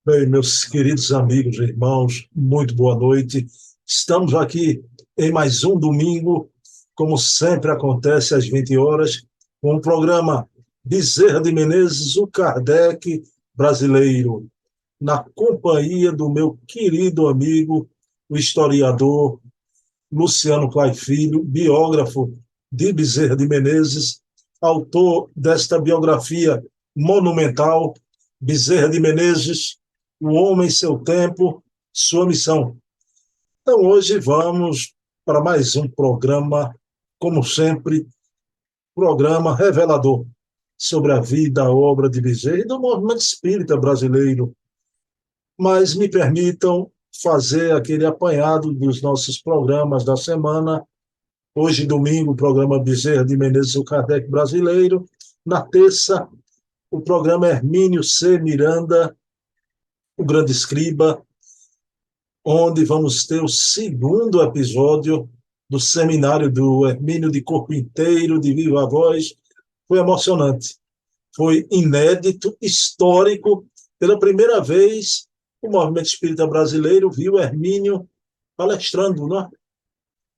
Bem, meus queridos amigos e irmãos, muito boa noite. Estamos aqui em mais um domingo, como sempre acontece às 20 horas, com o programa Bezerra de Menezes, o Kardec brasileiro, na companhia do meu querido amigo, o historiador Luciano Clay Filho, biógrafo de Bezerra de Menezes, autor desta biografia monumental, Bezerra de Menezes, O Homem, Seu Tempo, Sua Missão. Então, hoje vamos para mais um programa, como sempre, programa revelador sobre a vida, a obra de Bezerra e do movimento espírita brasileiro. Mas me permitam fazer aquele apanhado dos nossos programas da semana. Hoje, domingo, o programa Bezerra de Menezes, o Kardec brasileiro. Na terça, o programa Hermínio C. Miranda, o Grande Escriba, onde vamos ter o segundo episódio do seminário do Hermínio de Corpo Inteiro, de Viva Voz. Foi emocionante, foi inédito, histórico. Pela primeira vez, o movimento espírita brasileiro viu Hermínio palestrando, né?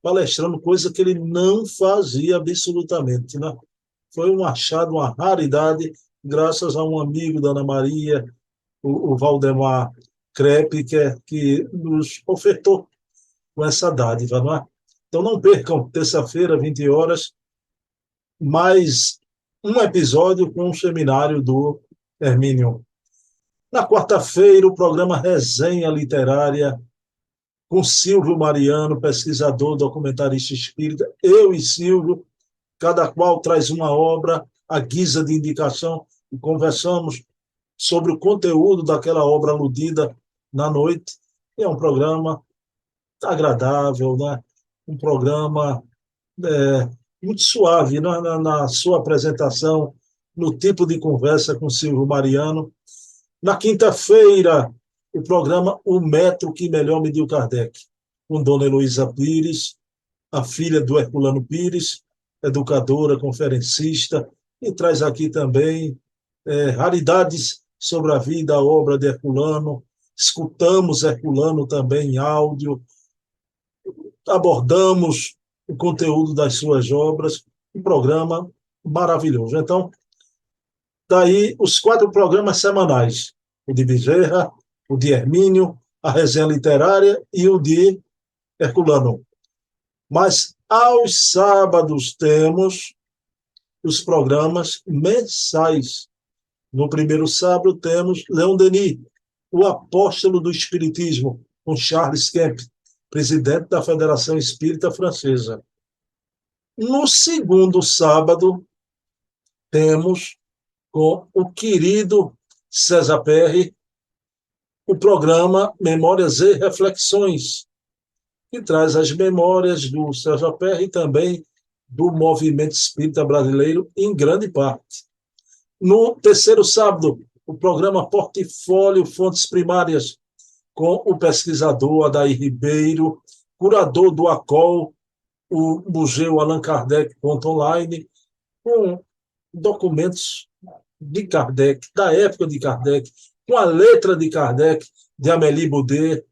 Palestrando, coisa que ele não fazia absolutamente, né? Foi um achado, uma raridade, graças a um amigo da Ana Maria, o Valdemar Crepe, que nos ofertou com essa dádiva, não é? Então não percam, terça-feira, 20 horas, mais um episódio com o seminário do Hermínio. Na quarta-feira, o programa Resenha Literária, com Silvio Mariano, pesquisador, documentarista espírita. Eu e Silvio, cada qual traz uma obra à guisa de indicação e conversamos sobre o conteúdo daquela obra aludida na noite. E é um programa agradável, né? Um programa muito suave, né? Na sua apresentação, no tipo de conversa com Silvio Mariano. Na quinta-feira, o programa O Metro que Melhor Mediu Kardec, com Dona Heloísa Pires, a filha do Herculano Pires, educadora, conferencista, e traz aqui também raridades sobre a vida, a obra de Herculano. Escutamos Herculano também em áudio, abordamos o conteúdo das suas obras, um programa maravilhoso. Então, daí os 4 programas semanais, o de Bezerra, o de Hermínio, a resenha literária e o de Herculano. Mas aos sábados temos os programas mensais. No primeiro sábado temos Leon Denis, o apóstolo do Espiritismo, com Charles Kemp, presidente da Federação Espírita Francesa. No segundo sábado, temos com o querido César Perry o programa Memórias e Reflexões, que traz as memórias do César Perry e também do movimento espírita brasileiro, em grande parte. No terceiro sábado, o programa Portfólio Fontes Primárias, com o pesquisador Adair Ribeiro, curador do ACOL, o Museu Allan Kardec Online, com documentos de Kardec, da época de Kardec, com a letra de Kardec, de Amélie Boudet.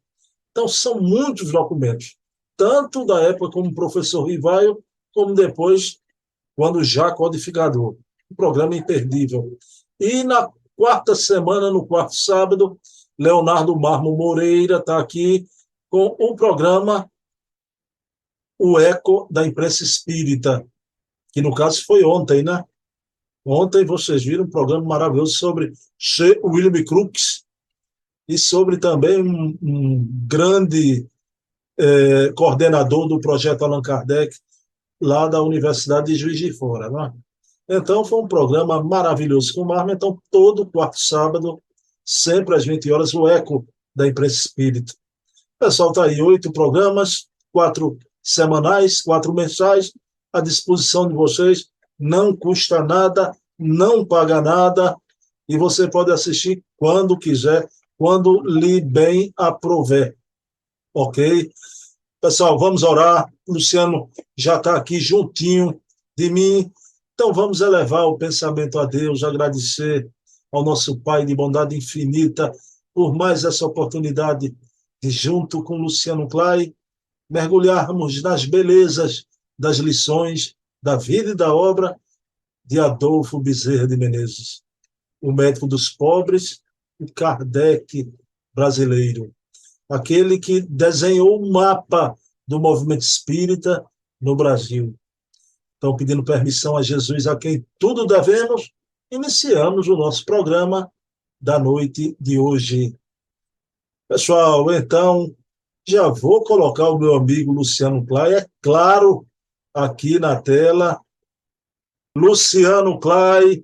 Então, são muitos documentos, tanto da época como professor Rivaio, como depois, quando já codificador. Um programa imperdível. E na quarta semana, no quarto sábado, Leonardo Marmo Moreira está aqui com o programa O Eco da Imprensa Espírita, que no caso foi ontem, né? Ontem vocês viram um programa maravilhoso sobre William Crookes e sobre também um grande coordenador do projeto Allan Kardec, lá da Universidade de Juiz de Fora, né? Então, foi um programa maravilhoso com o Marmo. Então, todo quarto sábado, sempre às 20 horas, o Eco da Imprensa Espírita. O pessoal está aí, 8 programas, 4 semanais, 4 mensais, à disposição de vocês. Não custa nada, não paga nada, e você pode assistir quando quiser, quando lhe bem aprouver. Ok? Pessoal, vamos orar. Luciano já está aqui juntinho de mim. Então, vamos elevar o pensamento a Deus, agradecer ao nosso Pai de bondade infinita por mais essa oportunidade de, junto com Luciano Clay, mergulharmos nas belezas das lições da vida e da obra de Adolfo Bezerra de Menezes, o médico dos pobres, o Kardec brasileiro, aquele que desenhou o mapa do movimento espírita no Brasil. Então, pedindo permissão a Jesus, a quem tudo devemos, iniciamos o nosso programa da noite de hoje. Pessoal, então, já vou colocar o meu amigo Luciano Clay, é claro, aqui na tela. Luciano Clay,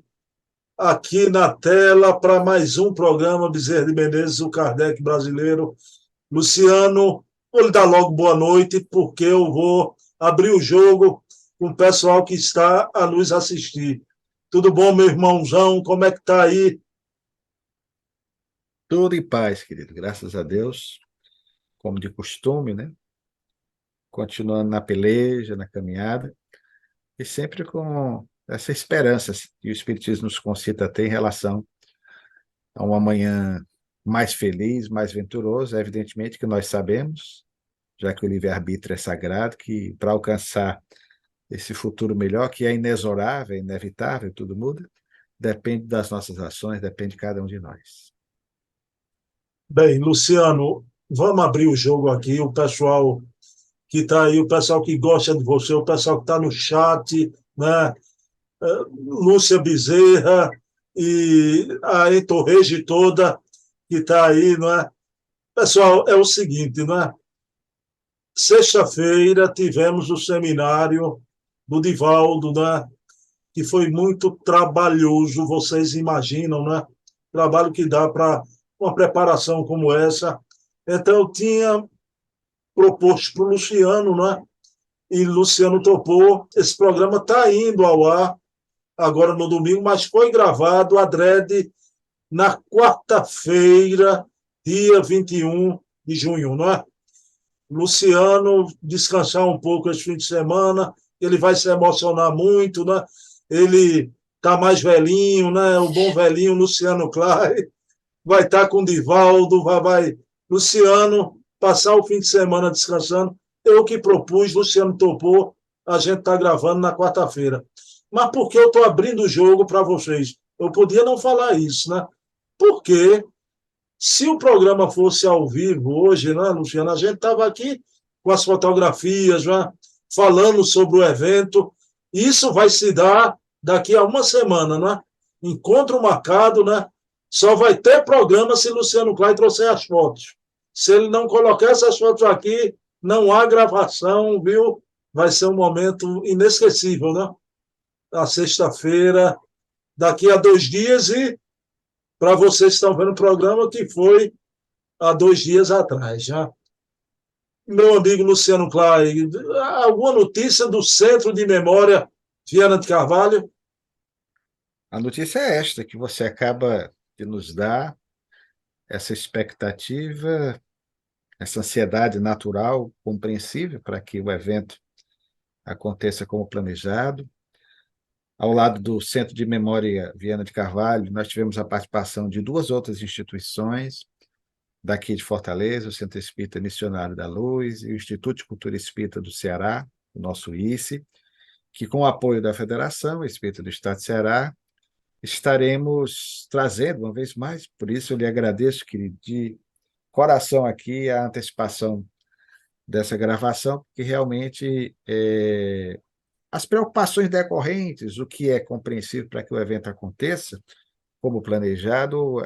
aqui na tela, para mais um programa Bezerra de Menezes, o Kardec brasileiro. Luciano, vou lhe dar logo boa noite, porque eu vou abrir o jogo com o pessoal que está a nos assistir. Tudo bom, meu irmãozão? Como é que está aí? Tudo em paz, querido, graças a Deus, como de costume, né? Continuando na peleja, na caminhada, e sempre com essa esperança que o Espiritismo nos concita a ter em relação a um amanhã mais feliz, mais venturoso. É evidentemente que nós sabemos, já que o livre-arbítrio é sagrado, que para alcançar esse futuro melhor, que é inexorável, é inevitável, tudo muda, depende das nossas ações, depende de cada um de nós. Bem, Luciano, vamos abrir o jogo aqui. O pessoal que está aí, o pessoal que gosta de você, o pessoal que está no chat, né? Lúcia Bezerra e a entorrege toda que está aí, não é? Pessoal, é o seguinte, não é? Sexta-feira tivemos o seminário do Divaldo, né? Que foi muito trabalhoso, vocês imaginam, né? Trabalho que dá para uma preparação como essa. Então, eu tinha proposto para o Luciano, né? E Luciano topou. Esse programa está indo ao ar agora no domingo, mas foi gravado adrede na quarta-feira, dia 21 de junho, não é? Luciano descansar um pouco esse fim de semana, ele vai se emocionar muito, né? Ele está mais velhinho, né? O bom velhinho Luciano Clay vai estar com o Divaldo, vai Luciano passar o fim de semana descansando. Eu que propus, Luciano topou, a gente está gravando na quarta-feira. Mas por que eu estou abrindo o jogo para vocês? Eu podia não falar isso, né? Porque se o programa fosse ao vivo hoje, né, Luciano, a gente estava aqui com as fotografias, né, falando sobre o evento. Isso vai se dar daqui a uma semana, né? Encontro marcado, né? Só vai ter programa se Luciano Clay trouxer as fotos. Se ele não colocar essas fotos aqui, não há gravação, viu? Vai ser um momento inesquecível, né? Na sexta-feira, daqui a 2 dias, e para vocês que estão vendo o programa, que foi há 2 dias atrás. Já. Meu amigo Luciano Clay, alguma notícia do Centro de Memória Viana de Carvalho? A notícia é esta, que você acaba de nos dar, essa expectativa, essa ansiedade natural, compreensível, para que o evento aconteça como planejado. Ao lado do Centro de Memória Viana de Carvalho, nós tivemos a participação de duas outras instituições daqui de Fortaleza, o Centro Espírita Missionário da Luz e o Instituto de Cultura Espírita do Ceará, o nosso ICE, que, com o apoio da Federação Espírita do Estado de Ceará, estaremos trazendo uma vez mais. Por isso, eu lhe agradeço, querido, de coração aqui a antecipação dessa gravação, porque realmente as preocupações decorrentes, o que é compreensível para que o evento aconteça, como planejado,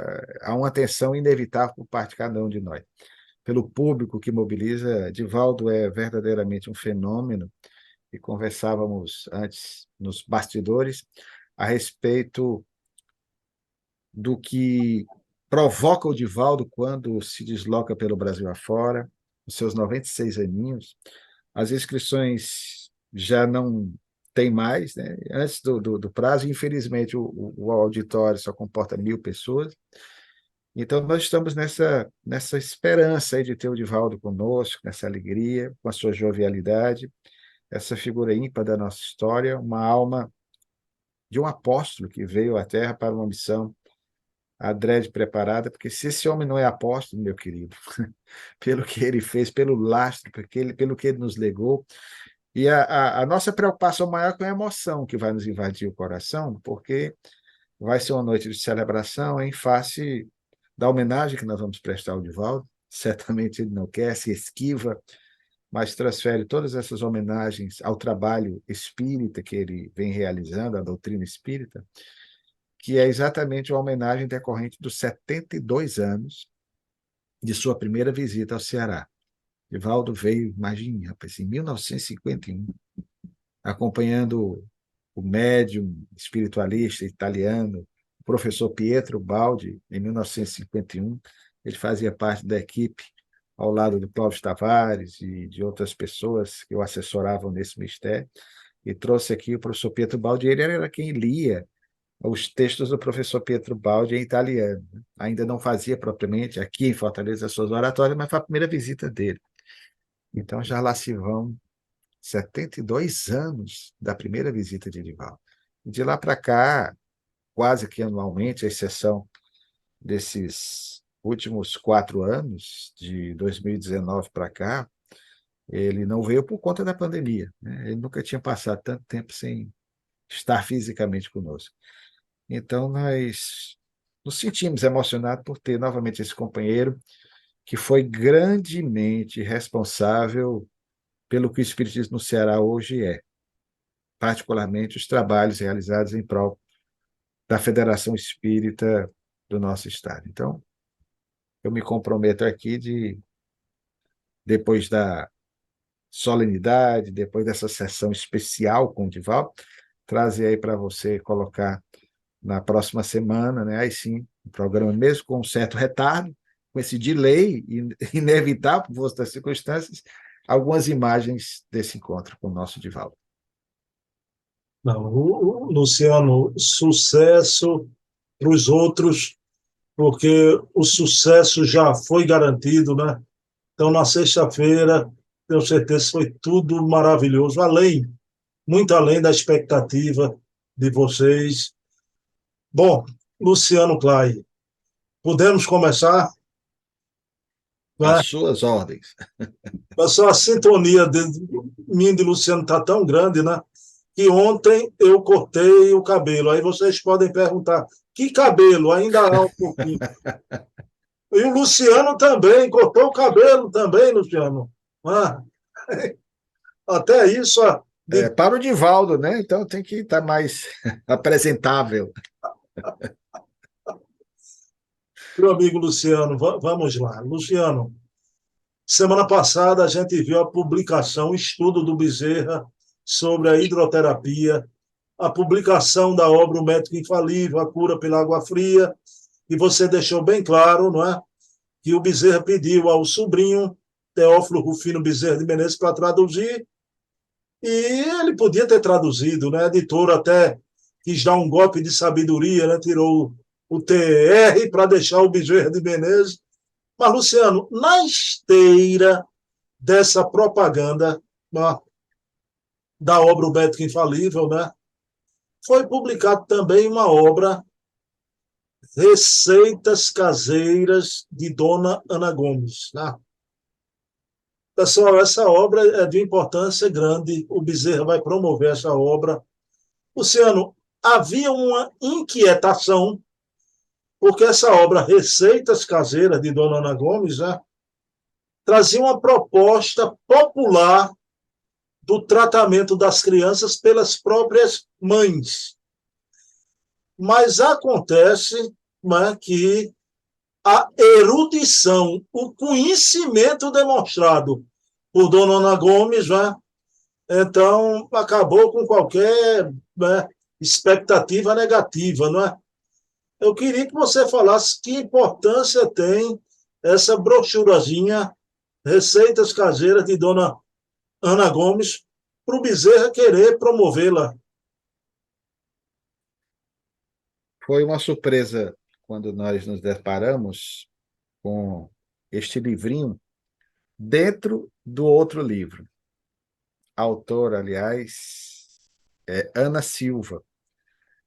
há uma atenção inevitável por parte de cada um de nós. Pelo público que mobiliza, Divaldo é verdadeiramente um fenômeno, e conversávamos antes nos bastidores a respeito do que provoca o Divaldo quando se desloca pelo Brasil afora, os seus 96 aninhos. As inscrições já não tem mais, né? Antes do prazo, infelizmente, o auditório só comporta 1.000 pessoas. Então, nós estamos nessa esperança aí de ter o Divaldo conosco, nessa alegria, com a sua jovialidade, essa figura ímpar da nossa história, uma alma de um apóstolo que veio à Terra para uma missão adrede preparada, porque se esse homem não é apóstolo, meu querido, pelo que ele fez, pelo lastro, pelo que ele nos legou, e a nossa preocupação maior é com a emoção que vai nos invadir o coração, porque vai ser uma noite de celebração em face da homenagem que nós vamos prestar ao Divaldo. Certamente ele não quer, se esquiva, mas transfere todas essas homenagens ao trabalho espírita que ele vem realizando, a doutrina espírita, que é exatamente uma homenagem decorrente dos 72 anos de sua primeira visita ao Ceará. Divaldo veio, imagine, rapaz, em 1951, acompanhando o médium espiritualista italiano, o professor Pietro Baldi, em 1951. Ele fazia parte da equipe ao lado do Cláudio Tavares e de outras pessoas que o assessoravam nesse mistério, e trouxe aqui o professor Pietro Baldi. Ele era quem lia os textos do professor Pietro Baldi em italiano. Ainda não fazia propriamente aqui em Fortaleza as suas oratórias, mas foi a primeira visita dele. Então já lá se vão 72 anos da primeira visita de Divaldo. De lá para cá, quase que anualmente, à exceção desses últimos 4 anos, de 2019 para cá, ele não veio por conta da pandemia, né? Ele nunca tinha passado tanto tempo sem estar fisicamente conosco. Então, nós nos sentimos emocionados por ter novamente esse companheiro que foi grandemente responsável pelo que o Espiritismo no Ceará hoje é, particularmente os trabalhos realizados em prol da Federação Espírita do nosso estado. Então, eu me comprometo aqui de, depois da solenidade, depois dessa sessão especial com o Divaldo, trazer aí para você colocar na próxima semana, né? Aí sim, o programa, mesmo com um certo retardo, com esse delay inevitável por força das circunstâncias, algumas imagens desse encontro com o nosso Divaldo. Não, Luciano, sucesso para os outros, porque o sucesso já foi garantido, né? Então, na sexta-feira, tenho certeza que foi tudo maravilhoso, além, muito além da expectativa de vocês. Bom, Luciano Clay, podemos começar, Às né? suas ordens. Pessoal, a sintonia de mim e de Luciano está tão grande, né? Que ontem eu cortei o cabelo. Aí vocês podem perguntar, que cabelo? Ainda há um pouquinho. E o Luciano também, cortou o cabelo também, Luciano. Ah, até isso, É, para o Divaldo, né? Então tem que estar mais apresentável. meu amigo Luciano, vamos lá. Luciano, semana passada a gente viu a publicação, o estudo do Bezerra sobre a hidroterapia, a publicação da obra O Método Infalível, a cura pela água fria, e você deixou bem claro, não é, que o Bezerra pediu ao sobrinho, Teófilo Rufino Bezerra de Menezes, para traduzir, e ele podia ter traduzido, né? A editora até quis dar um golpe de sabedoria, né? Tirou o TR para deixar o Bezerra de Menezes. Mas, Luciano, na esteira dessa propaganda, né, da obra O Médico Infalível, né, foi publicado também uma obra, Receitas Caseiras de Dona Ana Gomes. Né? Pessoal, essa obra é de importância grande. O Bezerra vai promover essa obra. Luciano, havia uma inquietação, porque essa obra, Receitas Caseiras de Dona Ana Gomes, né, trazia uma proposta popular do tratamento das crianças pelas próprias mães. Mas acontece, né, que a erudição, o conhecimento demonstrado por Dona Ana Gomes, né, então acabou com qualquer, né, expectativa negativa, não é? Eu queria que você falasse que importância tem essa brochurazinha Receitas Caseiras de Dona Ana Gomes para o Bezerra querer promovê-la. Foi uma surpresa quando nós nos deparamos com este livrinho dentro do outro livro. A autora, aliás, é Ana Silva.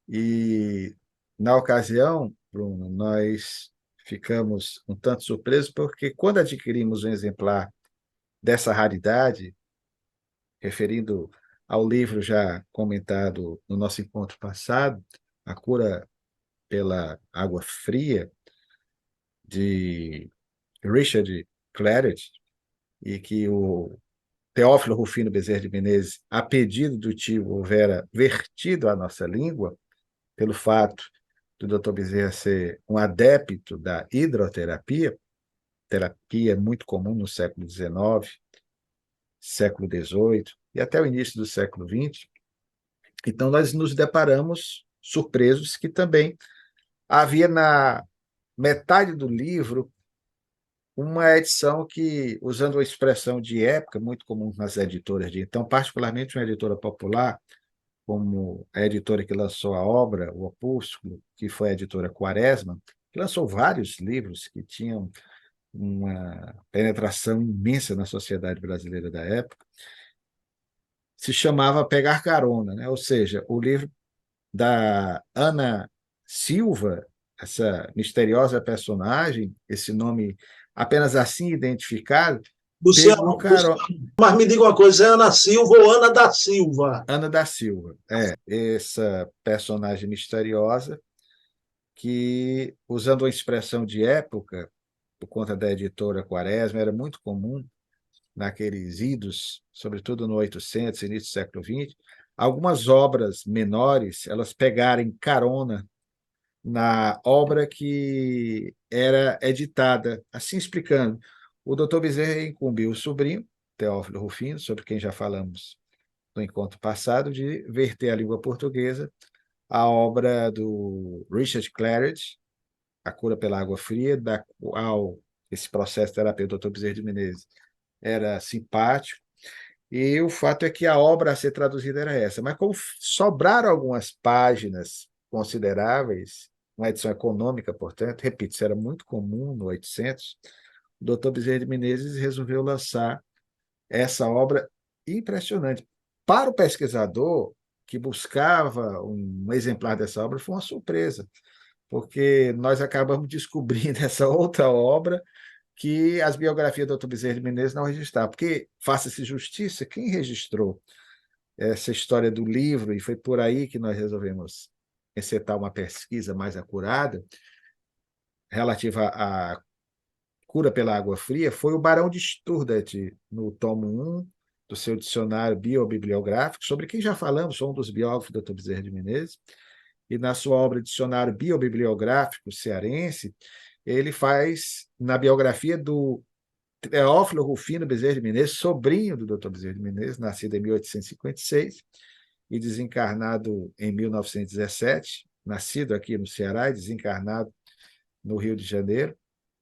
E, na ocasião, Bruno, nós ficamos um tanto surpresos, porque quando adquirimos um exemplar dessa raridade, referindo ao livro já comentado no nosso encontro passado, A Cura pela Água Fria, de Richard Claret, e que o Teófilo Rufino Bezerra de Menezes, a pedido do tio, houvera vertido à nossa língua, pelo fato do Dr. Bezerra ser um adepto da hidroterapia, terapia muito comum no século XIX, século XVIII e até o início do século XX. Então, nós nos deparamos surpresos que também havia na metade do livro uma edição que, usando uma expressão de época muito comum nas editoras de então, particularmente uma editora popular, como a editora que lançou a obra, o Opúsculo, que foi a editora Quaresma, que lançou vários livros que tinham uma penetração imensa na sociedade brasileira da época, se chamava Pegar Carona, né? Ou seja, o livro da Ana Silva, essa misteriosa personagem, esse nome apenas assim identificado, pegou Luciano, carona. mas me diga uma coisa, é Ana Silva ou Ana da Silva? Ana da Silva, essa personagem misteriosa que, usando uma expressão de época, por conta da editora Quaresma, era muito comum naqueles idos, sobretudo no 800, início do século XX, algumas obras menores, elas pegarem carona na obra que era editada, assim explicando. O doutor Bezerra incumbiu o sobrinho, Teófilo Rufino, sobre quem já falamos no encontro passado, de verter à língua portuguesa a obra do Richard Claret, A Cura pela Água Fria, da qual esse processo terapêutico do Dr. Bezerra de Menezes era simpático, e o fato é que a obra a ser traduzida era essa. Mas como sobraram algumas páginas consideráveis, uma edição econômica, portanto, repito, isso era muito comum no 800, o Dr. Bezerra de Menezes resolveu lançar essa obra impressionante. Para o pesquisador que buscava um exemplar dessa obra, foi uma surpresa, porque nós acabamos descobrindo essa outra obra que as biografias do Dr. Bezerra de Menezes não registraram. Porque, faça-se justiça, quem registrou essa história do livro, e foi por aí que nós resolvemos encetar uma pesquisa mais acurada, relativa à cura pela água fria, foi o Barão de Sturdet, no tomo 1 do seu dicionário biobibliográfico, sobre quem já falamos, sou um dos biógrafos do Dr. Bezerra de Menezes, e na sua obra Dicionário Biobibliográfico Cearense, ele faz, na biografia do Teófilo Rufino Bezerra de Menezes, sobrinho do Dr. Bezerra de Menezes, nascido em 1856 e desencarnado em 1917, nascido aqui no Ceará e desencarnado no Rio de Janeiro,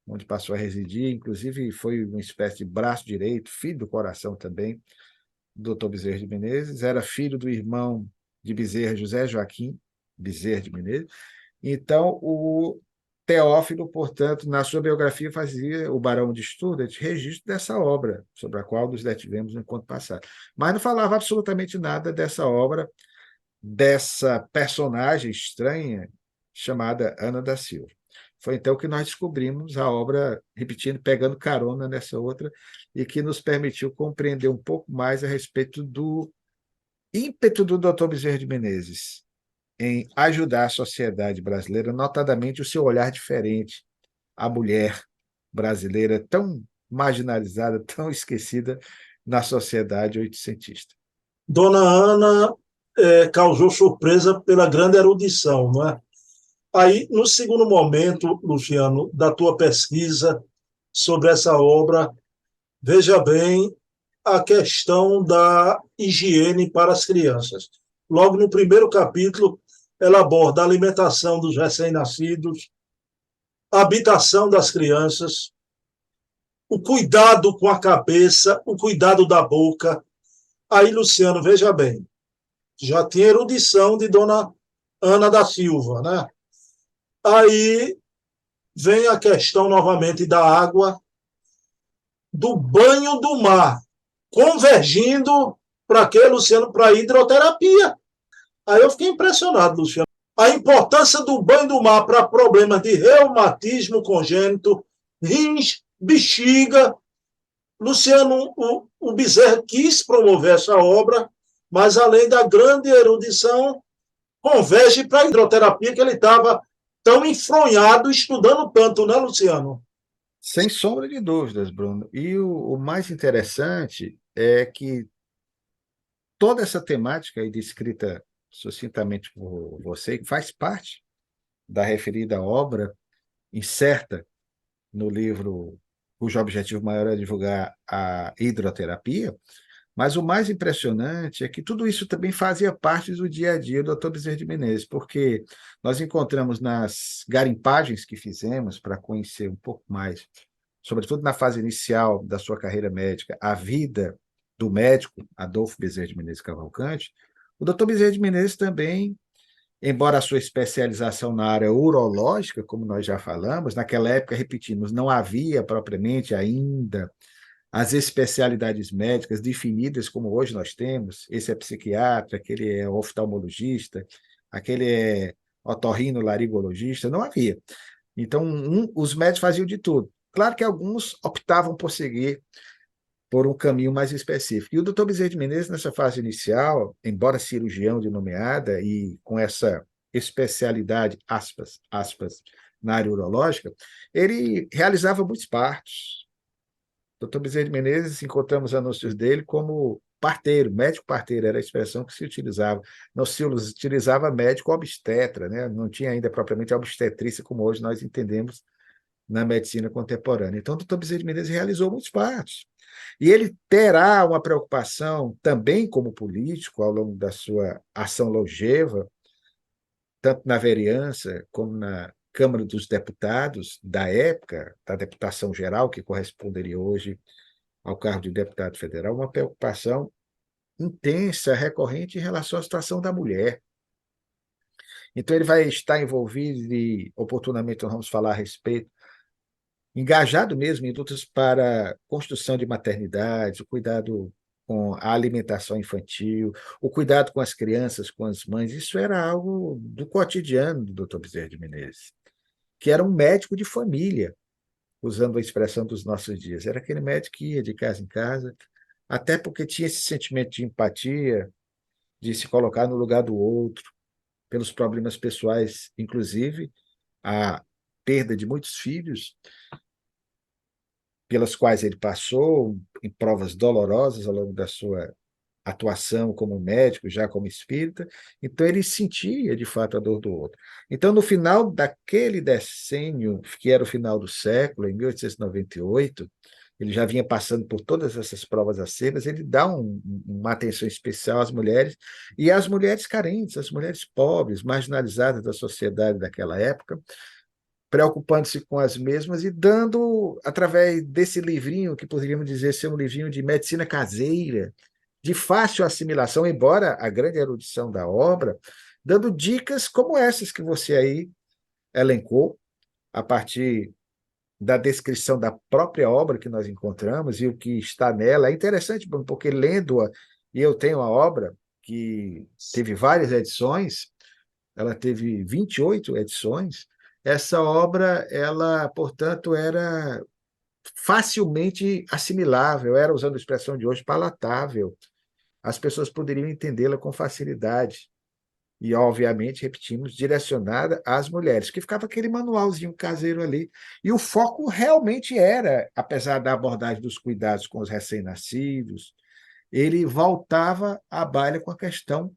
onde passou a residir, inclusive foi uma espécie de braço direito, filho do coração também, do Dr. Bezerra de Menezes, era filho do irmão de Bezerra, José Joaquim Bezerra de Menezes. Então, o Teófilo, portanto, na sua biografia, fazia, o Barão de Sturdet, registro dessa obra, sobre a qual nos detivemos no encontro passado. Mas não falava absolutamente nada dessa obra, dessa personagem estranha chamada Ana da Silva. Foi então que nós descobrimos a obra, repetindo, pegando carona nessa outra, e que nos permitiu compreender um pouco mais a respeito do ímpeto do Dr. Bezerra de Menezes em ajudar a sociedade brasileira, notadamente o seu olhar diferente à mulher brasileira tão marginalizada, tão esquecida na sociedade oitocentista. Dona Ana causou surpresa pela grande erudição, não é? Aí, no segundo momento, Luciano, da tua pesquisa sobre essa obra, veja bem a questão da higiene para as crianças. Logo no primeiro capítulo, ela aborda a alimentação dos recém-nascidos, a habitação das crianças, o cuidado com a cabeça, o cuidado da boca. Aí, Luciano, veja bem, já tinha erudição de Dona Ana da Silva, né? Aí vem a questão novamente da água, do banho do mar, convergindo para quê, Luciano? Para a hidroterapia. Aí eu fiquei impressionado, Luciano. a importância do banho do mar para problemas de reumatismo congênito, rins, bexiga. Luciano, o Bezerra quis promover essa obra, mas além da grande erudição, converge para a hidroterapia, que ele estava tão enfronhado estudando tanto, né, Luciano? Sem sombra de dúvidas, Bruno. E o mais interessante é que toda essa temática aí descrita sucintamente por você, que faz parte da referida obra, incerta no livro cujo objetivo maior é divulgar a hidroterapia, mas o mais impressionante é que tudo isso também fazia parte do dia a dia do Dr. Bezerra de Menezes, porque nós encontramos nas garimpagens que fizemos para conhecer um pouco mais, sobretudo na fase inicial da sua carreira médica, a vida do médico Adolfo Bezerra de Menezes Cavalcante. O Dr. Bezerra de Menezes também, embora a sua especialização na área urológica, como nós já falamos, naquela época, repetimos, não havia propriamente ainda as especialidades médicas definidas como hoje nós temos. Esse é psiquiatra, aquele é oftalmologista, aquele é otorrinolaringologista, não havia. Então, os médicos faziam de tudo. Claro que alguns optavam por seguir por um caminho mais específico. E o doutor Bezerra de Menezes, nessa fase inicial, embora cirurgião de nomeada e com essa especialidade, aspas, aspas, na área urológica, ele realizava muitos partos. O doutor Bezerra de Menezes, encontramos anúncios dele como parteiro, médico parteiro, era a expressão que se utilizava. Não se utilizava médico obstetra, né? Não tinha ainda propriamente a obstetrícia como hoje nós entendemos na medicina contemporânea. Então, o doutor Bezerra de Menezes realizou muitos partos. E ele terá uma preocupação também como político ao longo da sua ação longeva, tanto na vereança como na Câmara dos Deputados da época, da deputação geral, que corresponderia hoje ao cargo de deputado federal, uma preocupação intensa, recorrente em relação à situação da mulher. Então, ele vai estar envolvido, e oportunamente nós vamos falar a respeito, engajado mesmo em lutas para a construção de maternidades, o cuidado com a alimentação infantil, o cuidado com as crianças, com as mães. Isso era algo do cotidiano do Dr. Bezerra de Menezes, que era um médico de família, usando a expressão dos nossos dias. Era aquele médico que ia de casa em casa, até porque tinha esse sentimento de empatia, de se colocar no lugar do outro, pelos problemas pessoais, inclusive a perda de muitos filhos, pelas quais ele passou, em provas dolorosas ao longo da sua atuação como médico, já como espírita. Então, ele sentia, de fato, a dor do outro. Então, no final daquele decênio, que era o final do século, em 1898, ele já vinha passando por todas essas provas acerbas, ele dá uma atenção especial às mulheres, e às mulheres carentes, às mulheres pobres, marginalizadas da sociedade daquela época, preocupando-se com as mesmas e dando, através desse livrinho, que poderíamos dizer ser um livrinho de medicina caseira, de fácil assimilação, embora a grande erudição da obra, dando dicas como essas que você aí elencou, a partir da descrição da própria obra que nós encontramos e o que está nela. É interessante, porque lendo-a, e eu tenho a obra, que teve várias edições, ela teve 28 edições. Essa obra, ela, portanto, era facilmente assimilável, era, usando a expressão de hoje, palatável. As pessoas poderiam entendê-la com facilidade. E, obviamente, repetimos, direcionada às mulheres, que ficava aquele manualzinho caseiro ali. E o foco realmente era, apesar da abordagem dos cuidados com os recém-nascidos, ele voltava à baila com a questão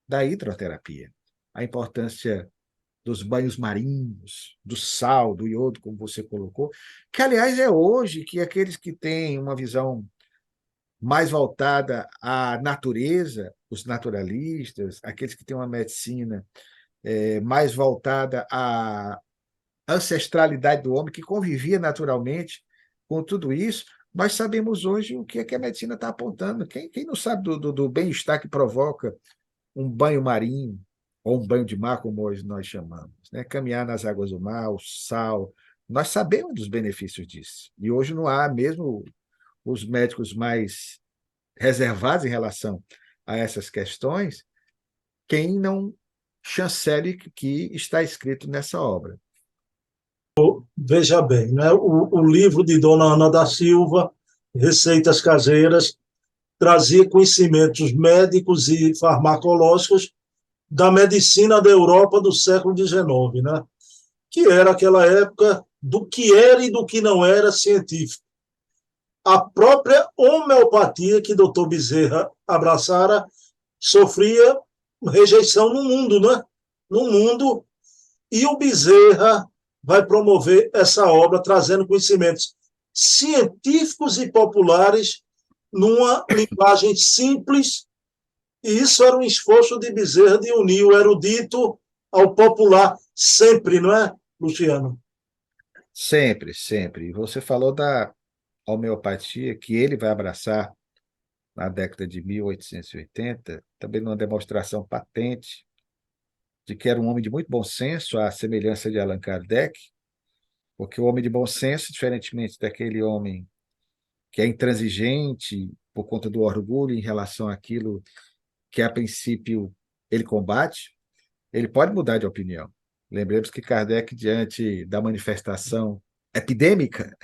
da hidroterapia. A importância dos banhos marinhos, do sal, do iodo, como você colocou, que, aliás, é hoje que aqueles que têm uma visão mais voltada à natureza, os naturalistas, aqueles que têm uma medicina mais voltada à ancestralidade do homem, que convivia naturalmente com tudo isso, nós sabemos hoje o que é que a medicina está apontando. Quem não sabe do bem-estar que provoca um banho marinho, ou um banho de mar, como hoje nós chamamos, né? Caminhar nas águas do mar, o sal, nós sabemos dos benefícios disso. E hoje não há, mesmo os médicos mais reservados em relação a essas questões, quem não chancele que está escrito nessa obra. Veja bem, né? O livro de Dona Ana da Silva, Receitas Caseiras, trazia conhecimentos médicos e farmacológicos da medicina da Europa do século XIX, né? Que era aquela época do que era e do que não era científico. A própria homeopatia que Dr. Bezerra abraçara sofria rejeição no mundo, né? No mundo, e o Bezerra vai promover essa obra trazendo conhecimentos científicos e populares numa linguagem simples, e isso era um esforço de Bezerra de unir o erudito ao popular, sempre, não é, Luciano? Sempre, sempre. E você falou da homeopatia que ele vai abraçar na década de 1880, também numa demonstração patente de que era um homem de muito bom senso, à semelhança de Allan Kardec, porque o homem de bom senso, diferentemente daquele homem que é intransigente por conta do orgulho em relação àquilo que, a princípio, ele combate, ele pode mudar de opinião. Lembremos que Kardec, diante da manifestação epidêmica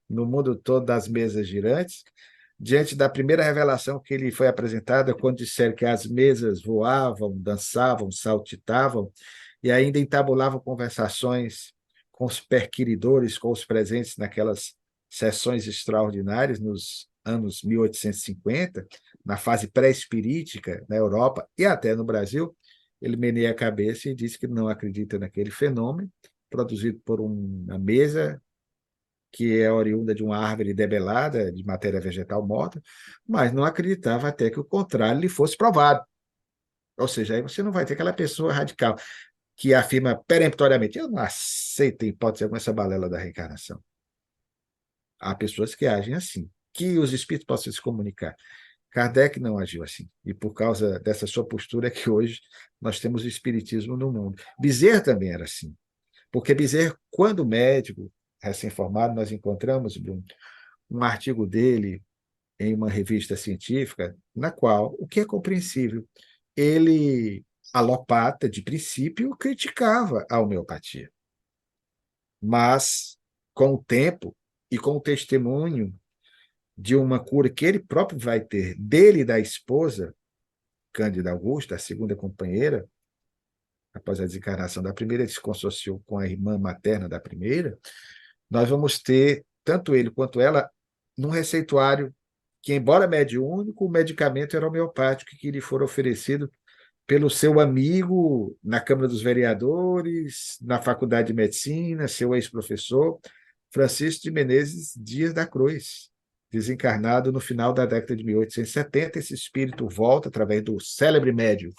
no mundo todo das mesas girantes, diante da primeira revelação que lhe foi apresentada, quando disseram que as mesas voavam, dançavam, saltitavam, e ainda entabulavam conversações com os perquiridores, com os presentes naquelas sessões extraordinárias nos anos 1850, na fase pré-espirítica na Europa e até no Brasil, ele meneia a cabeça e diz que não acredita naquele fenômeno produzido por uma mesa que é oriunda de uma árvore debelada, de matéria vegetal morta, mas não acreditava até que o contrário lhe fosse provado. Ou seja, aí você não vai ter aquela pessoa radical que afirma peremptoriamente: eu não aceito em hipótese alguma essa balela da reencarnação. Há pessoas que agem assim, que os espíritos possam se comunicar. Kardec não agiu assim, e por causa dessa sua postura é que hoje nós temos o espiritismo no mundo. Bezerra também era assim, porque Bezerra, quando médico, recém-formado, nós encontramos, Bruno, um artigo dele em uma revista científica, na qual, o que é compreensível, ele, alopata, de princípio, criticava a homeopatia. Mas, com o tempo e com o testemunho de uma cura que ele próprio vai ter dele e da esposa, Cândida Augusta, a segunda companheira, após a desencarnação da primeira, ele se consorciou com a irmã materna da primeira, nós vamos ter, tanto ele quanto ela, num receituário que, embora mediúnico, o medicamento era homeopático que lhe for oferecido pelo seu amigo na Câmara dos Vereadores, na Faculdade de Medicina, seu ex-professor, Francisco de Menezes Dias da Cruz, desencarnado no final da década de 1870. Esse espírito volta através do célebre médium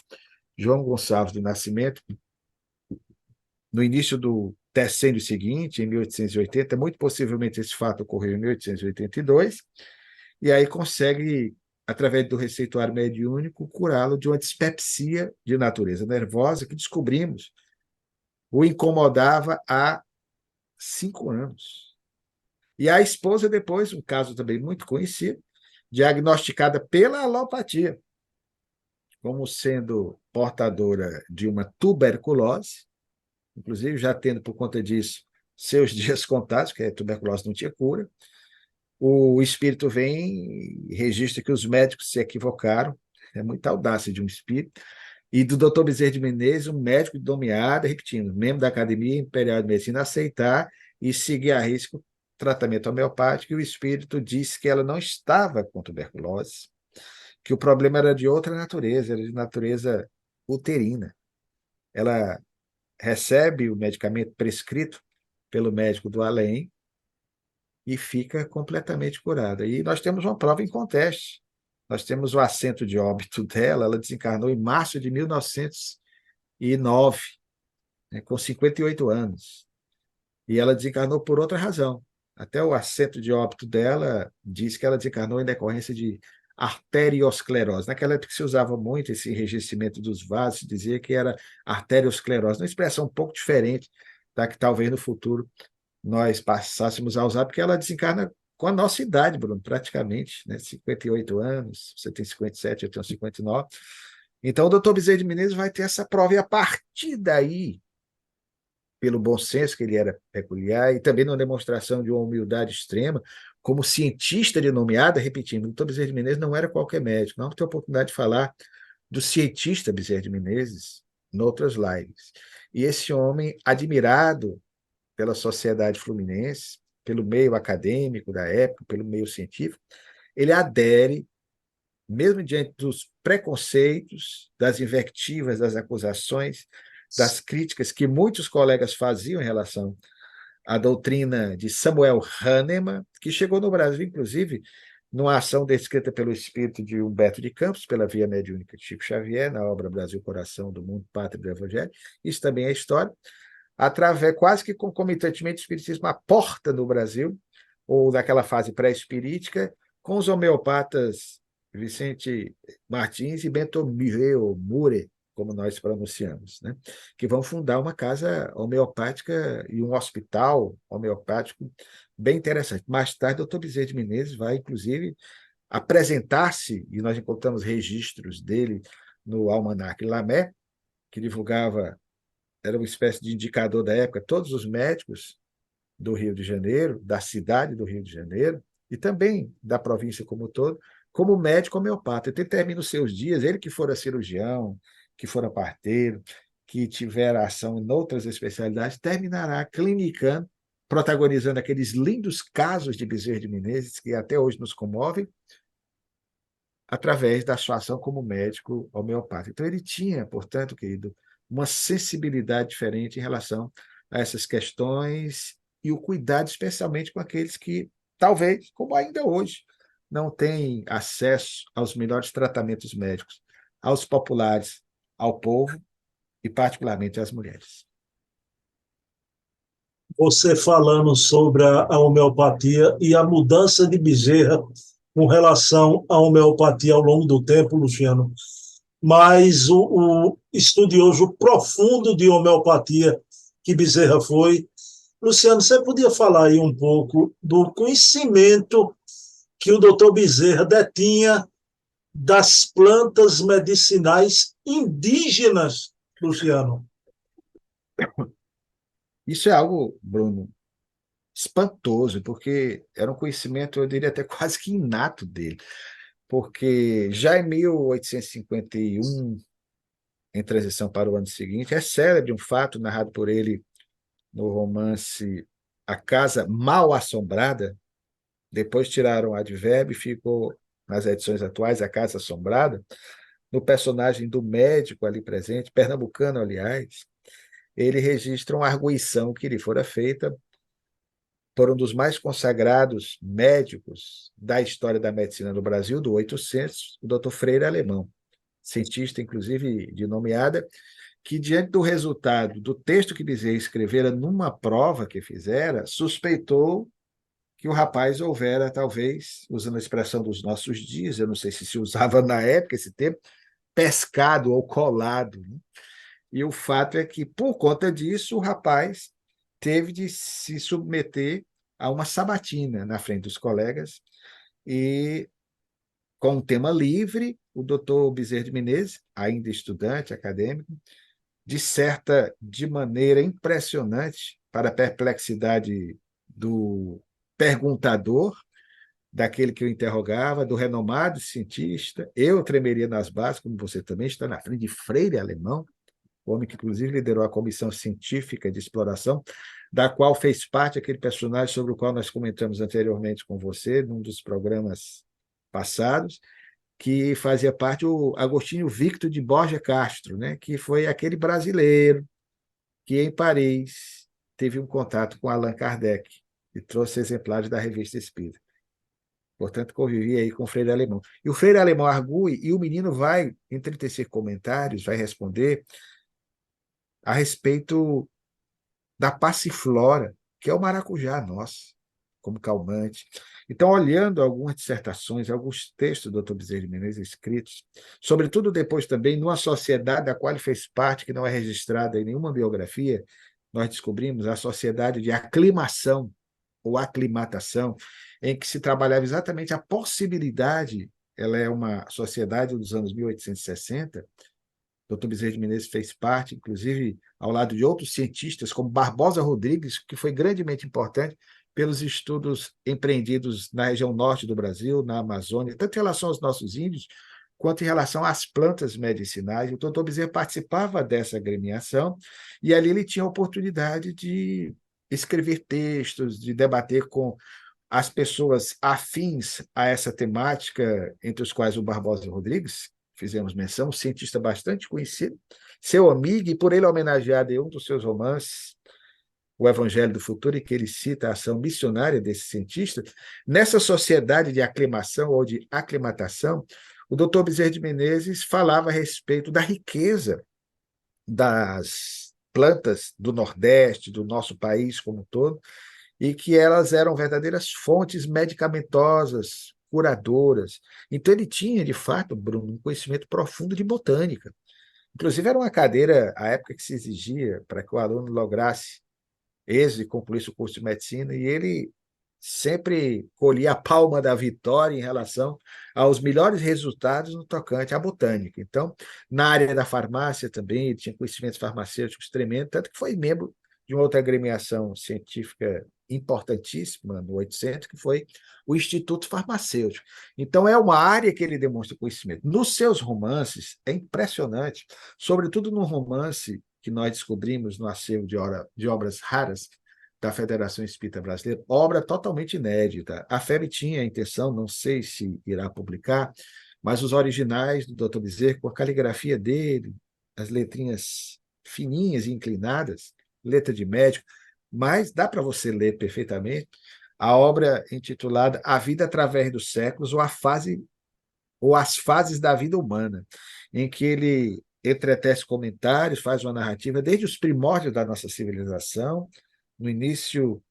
João Gonçalves do Nascimento, no início do tercênio seguinte, em 1880, muito possivelmente esse fato ocorreu em 1882, e aí consegue, através do receituário mediúnico, curá-lo de uma dispepsia de natureza nervosa que descobrimos o incomodava há 5 anos. E a esposa, depois, um caso também muito conhecido, diagnosticada pela alopatia, como sendo portadora de uma tuberculose, inclusive já tendo, por conta disso, seus dias contados, que a tuberculose não tinha cura. O espírito vem e registra que os médicos se equivocaram, é muita audácia de um espírito, e do Dr. Bezerra de Menezes, um médico de nomeada, repetindo, membro da Academia Imperial de Medicina, aceitar e seguir a risco tratamento homeopático, e o espírito disse que ela não estava com tuberculose, que o problema era de outra natureza, era de natureza uterina. Ela recebe o medicamento prescrito pelo médico do além e fica completamente curada. E nós temos uma prova em conteste. Nós temos o assento de óbito dela, ela desencarnou em março de 1909, né, com 58 anos. E ela desencarnou por outra razão. Até o assento de óbito dela diz que ela desencarnou em decorrência de arteriosclerose. Naquela época se usava muito esse enrijecimento dos vasos, dizia que era arteriosclerose, uma expressão um pouco diferente da que talvez no futuro nós passássemos a usar, porque ela desencarna com a nossa idade, Bruno, praticamente, né? 58 anos, você tem 57, eu tenho 59. Então, o doutor Bezerra de Menezes vai ter essa prova, e a partir daí, pelo bom senso que ele era peculiar, e também numa demonstração de uma humildade extrema, como cientista de nomeada, repetindo, o doutor Bezerra de Menezes não era qualquer médico. Não ter a oportunidade de falar do cientista Bezerra de Menezes em outras lives. E esse homem, admirado pela sociedade fluminense, pelo meio acadêmico da época, pelo meio científico, ele adere, mesmo diante dos preconceitos, das invectivas, das acusações, das críticas que muitos colegas faziam em relação à doutrina de Samuel Hahnemann, que chegou no Brasil, inclusive, numa ação descrita pelo espírito de Humberto de Campos, pela via mediúnica de Chico Xavier, na obra Brasil, Coração do Mundo, Pátria do Evangelho. Isso também é história. Através, quase que concomitantemente, o espiritismo aporta no Brasil, ou naquela fase pré-espirítica, com os homeopatas Vicente Martins e Bento Mure, como nós pronunciamos, né? Que vão fundar uma casa homeopática e um hospital homeopático bem interessante. Mais tarde, o doutor Bezerra de Menezes vai, inclusive, apresentar-se, e nós encontramos registros dele no Almanac Lamé, que divulgava, era uma espécie de indicador da época, todos os médicos do Rio de Janeiro, da cidade do Rio de Janeiro, e também da província como um todo, como médico homeopata. Ele termina os seus dias, ele que fora cirurgião, que fora parteiro, que tiver ação em outras especialidades, terminará clinicando, protagonizando aqueles lindos casos de Bezerra de Menezes, que até hoje nos comovem, através da sua ação como médico homeopata. Então, ele tinha, portanto, querido, uma sensibilidade diferente em relação a essas questões e o cuidado, especialmente com aqueles que, talvez, como ainda hoje, não têm acesso aos melhores tratamentos médicos, aos populares, ao povo e, particularmente, às mulheres. Você falando sobre a homeopatia e a mudança de Bezerra com relação à homeopatia ao longo do tempo, Luciano, mas o estudioso profundo de homeopatia que Bezerra foi. Luciano, você podia falar aí um pouco do conhecimento que o doutor Bezerra detinha das plantas medicinais indígenas, Luciano? Isso é algo, Bruno, espantoso, porque era um conhecimento, eu diria até quase que inato dele, porque já em 1851, em transição para o ano seguinte, é célebre um fato narrado por ele no romance A Casa Mal Assombrada. Depois tiraram o advérbio e ficou, nas edições atuais, A Casa Assombrada, no personagem do médico ali presente, pernambucano, aliás. Ele registra uma arguição que lhe fora feita por um dos mais consagrados médicos da história da medicina no Brasil, do 800, o Dr. Freire Alemão, cientista, inclusive, de nomeada, que, diante do resultado do texto que Bezerra escrevera numa prova que fizera, suspeitou que o rapaz houvera, talvez, usando a expressão dos nossos dias, eu não sei se usava na época esse termo, pescado ou colado, né? E o fato é que, por conta disso, o rapaz teve de se submeter a uma sabatina na frente dos colegas e, com um tema livre, o doutor Bezerra de Menezes, ainda estudante acadêmico, disserta de maneira impressionante, para a perplexidade do perguntador, daquele que eu interrogava, do renomado cientista. Eu tremeria nas bases, como você também está na frente de Freire Alemão, homem que, inclusive, liderou a comissão científica de exploração, da qual fez parte aquele personagem sobre o qual nós comentamos anteriormente com você, num dos programas passados, que fazia parte o Agostinho Victor de Borja Castro, né? Que foi aquele brasileiro que, em Paris, teve um contato com Allan Kardec e trouxe exemplares da Revista Espírita. Portanto, convivi aí com o Freire Alemão. E o Freire Alemão argue, e o menino vai entristecer comentários, vai responder a respeito da passiflora, que é o maracujá nosso, como calmante. Então, olhando algumas dissertações, alguns textos do Dr. Bezerra de Menezes escritos, sobretudo depois também numa sociedade da qual ele fez parte, que não é registrada em nenhuma biografia, nós descobrimos a sociedade de aclimação ou aclimatação, em que se trabalhava exatamente a possibilidade ela é uma sociedade dos anos 1860. Dr. Bezerra de Menezes fez parte, inclusive, ao lado de outros cientistas, como Barbosa Rodrigues, que foi grandemente importante pelos estudos empreendidos na região norte do Brasil, na Amazônia, tanto em relação aos nossos índios, quanto em relação às plantas medicinais. O doutor Bezerra participava dessa agremiação e ali ele tinha a oportunidade de escrever textos, de debater com as pessoas afins a essa temática, entre os quais o Barbosa Rodrigues, fizemos menção, um cientista bastante conhecido, seu amigo, e por ele homenageado em um dos seus romances, O Evangelho do Futuro, em que ele cita a ação missionária desse cientista. Nessa sociedade de aclimação ou de aclimatação, o doutor Bezerra de Menezes falava a respeito da riqueza das plantas do Nordeste, do nosso país como um todo, e que elas eram verdadeiras fontes medicamentosas, curadoras. Então, ele tinha, de fato, Bruno, um conhecimento profundo de botânica. Inclusive, era uma cadeira, à época, que se exigia para que o aluno lograsse êxito e concluísse o curso de medicina, e ele sempre colhia a palma da vitória em relação aos melhores resultados no tocante à botânica. Então, na área da farmácia também, ele tinha conhecimentos farmacêuticos tremendos, tanto que foi membro de uma outra agremiação científica importantíssima no 800, que foi o Instituto Farmacêutico. Então, é uma área que ele demonstra conhecimento. Nos seus romances, é impressionante, sobretudo no romance que nós descobrimos no acervo de obras raras da Federação Espírita Brasileira, obra totalmente inédita. A FEB tinha a intenção, não sei se irá publicar, mas os originais do Dr. Bezerra, com a caligrafia dele, as letrinhas fininhas e inclinadas, letra de médico, mas dá para você ler perfeitamente a obra intitulada A Vida através dos Séculos, ou As Fases da Vida Humana, em que ele entretece comentários, faz uma narrativa desde os primórdios da nossa civilização, no início